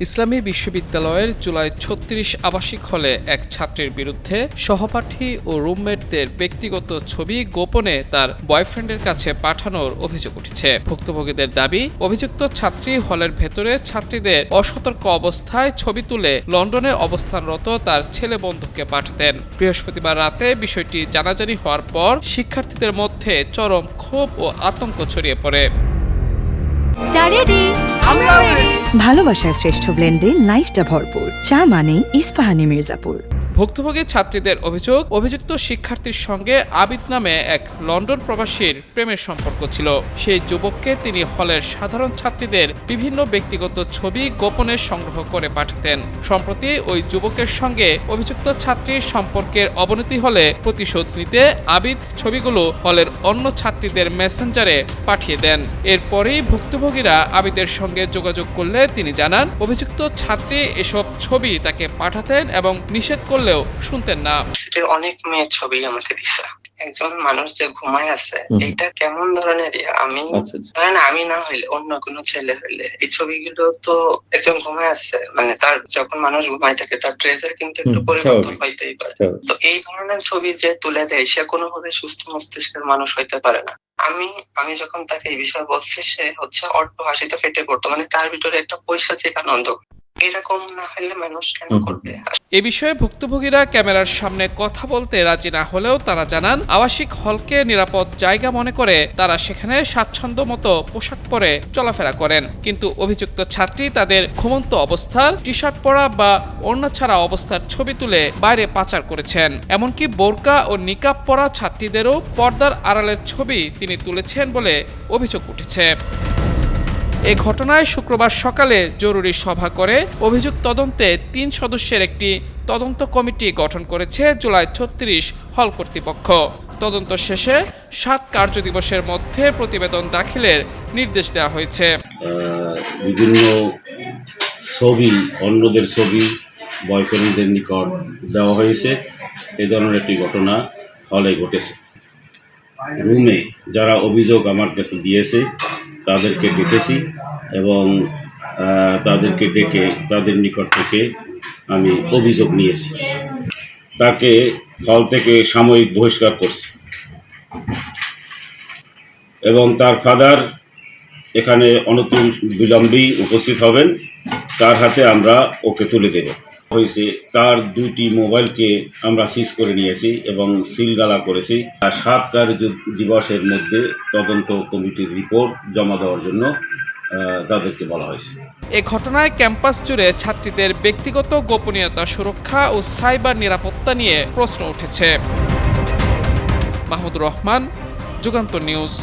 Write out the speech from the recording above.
ইসলামী বিশ্ববিদ্যালয়ের জুলাই ৩৬ আবাসিক হলে এক ছাত্রীর বিরুদ্ধে সহপাঠী ও রুমমেটদের ব্যক্তিগত ছবি গোপনে তার বয়ফ্রেন্ডের কাছে পাঠানোর অভিযোগ উঠেছে। ভুক্তভোগীদের দাবি, অভিযুক্ত ছাত্রী হলের ভেতরে ছাত্রীদের অসতর্ক অবস্থায় ছবি তুলে লন্ডনে অবস্থানরত তার ছেলে বন্ধুকে পাঠাতেন। বৃহস্পতিবার রাতে বিষয়টি জানাজানি হওয়ার পর শিক্ষার্থীদের মধ্যে চরম ক্ষোভ ও আতঙ্ক ছড়িয়ে পড়ে। ভালোবাসার শ্রেষ্ঠ ব্লেন্ডে লাইফটা ভরপুর। চা মানেই ইস্পাহানি মির্জাপুর। ভুক্তভোগী ছাত্রীদের অভিযোগ, অভিযুক্ত শিক্ষার্থীর সঙ্গে আবিদ নামে এক লন্ডন প্রবাসীর প্রেমের সম্পর্ক ছিল। সেই যুবককে তিনি হলের সাধারণ ছাত্রীদের বিভিন্ন ব্যক্তিগত ছবি গোপনে সংগ্রহ করে পাঠাতেন। সম্প্রতি ওই যুবকের সঙ্গে অভিযুক্ত ছাত্রীর সম্পর্কের অবনতি হলে প্রতিশোধ নিতে আবিদ ছবিগুলো হলের অন্য ছাত্রীদের মেসেঞ্জারে পাঠিয়ে দেন। এরপরেই ভুক্তভোগীরা আবিদের সঙ্গে যোগাযোগ করলে তিনি জানান, অভিযুক্ত ছাত্রী এসব ছবি তাকে পাঠাতেন এবং নিষেধ করলেও শুনতেন না। অনেক মেয়ের ছবি আমাকে দিছে। একজন মানুষ যে ঘুমায় আছে, এটা কেমন ধরনের? আমি না হইলে অন্য কোনো ছেলে হইলে এই ছবিগুলো তো একজন ঘুমায় আছে, মানে তার যখন মানুষ ঘুমায় থাকে তার ড্রেসের কিন্তু একটু পরিবর্তন হইতেই পারে। তো এই ধরনের ছবি যে তুলে দেয় সে কোনোভাবে সুস্থ মস্তিষ্কের মানুষ হইতে পারে না। আমি যখন তাকে এই বিষয়ে বলছি, সে হচ্ছে অট্ট হাসিতে ফেটে পড়তো, মানে তার ভিতরে একটা পৈশাচিক আনন্দ। এরকম না হলে মানুষ কেন করবে? এ বিষয়ে ভুক্তভোগীরা ক্যামেরার সামনে কথা বলতে রাজি না হলেও তারা জানান, আবাসিক হলকে নিরাপদ জায়গা মনে করে তারা সেখানে স্বাচ্ছন্দ্য মতো পোশাক পরে চলাফেরা করেন। কিন্তু অভিযুক্ত ছাত্রী তাদের ঘুমন্ত অবস্থার টি শার্ট পরা বা ওড়না ছাড়া অবস্থার ছবি তুলে বাইরে পাচার করেছেন। এমনকি বোরকা ও নিকাব পরা ছাত্রীদেরও পর্দার আড়ালের ছবি তিনি তুলেছেন বলে অভিযোগ উঠেছে। এ ঘটনায় শুক্রবার সকালে জরুরি সভা করে অভিযোগ তদন্তে ৩ সদস্যের একটি তদন্ত কমিটি গঠন করেছে জুলাই ৩৬ হল কর্তৃপক্ষ। তদন্ত শেষে ৭ কার্যদিবসের মধ্যে প্রতিবেদন দাখিলের নির্দেশ দেওয়া হয়েছে। বিভিন্ন ছবি, অন্যদের ছবি বয়ফ্রেন্ডদের নিকট দেওয়া হয়েছে। এই ধরনের একটি ঘটনা হলে ঘটেছে। রুমে যারা অভিযোগ আমার কাছে দিয়েছে তাদেরকে ডেকেছি এবং তাদেরকে ডেকে তাদের নিকট থেকে আমি অভিযোগ নিয়েছি। তাকে হল থেকে সাময়িক বহিষ্কার করছি এবং তার ফাদার এখানে অনতিবিলম্বেই উপস্থিত হবেন। তার হাতে আমরা ওকে তুলে দেব হয়েছে। তার 2টি মোবাইলকে আমরা সিজ করে নিয়েছি এবং সিলগালা করেছি। আর 7 কার্যদিবসের মধ্যে তদন্ত কমিটির রিপোর্ট জমা দেওয়ার জন্য তাদেরকে বলা হয়েছে। এ ঘটনায় ক্যাম্পাস জুড়ে ছাত্রীদের ব্যক্তিগত গোপনীয়তা সুরক্ষা ও সাইবার নিরাপত্তা নিয়ে প্রশ্ন উঠেছে। মাহমুদুর রহমান, যুগান্তর নিউজ।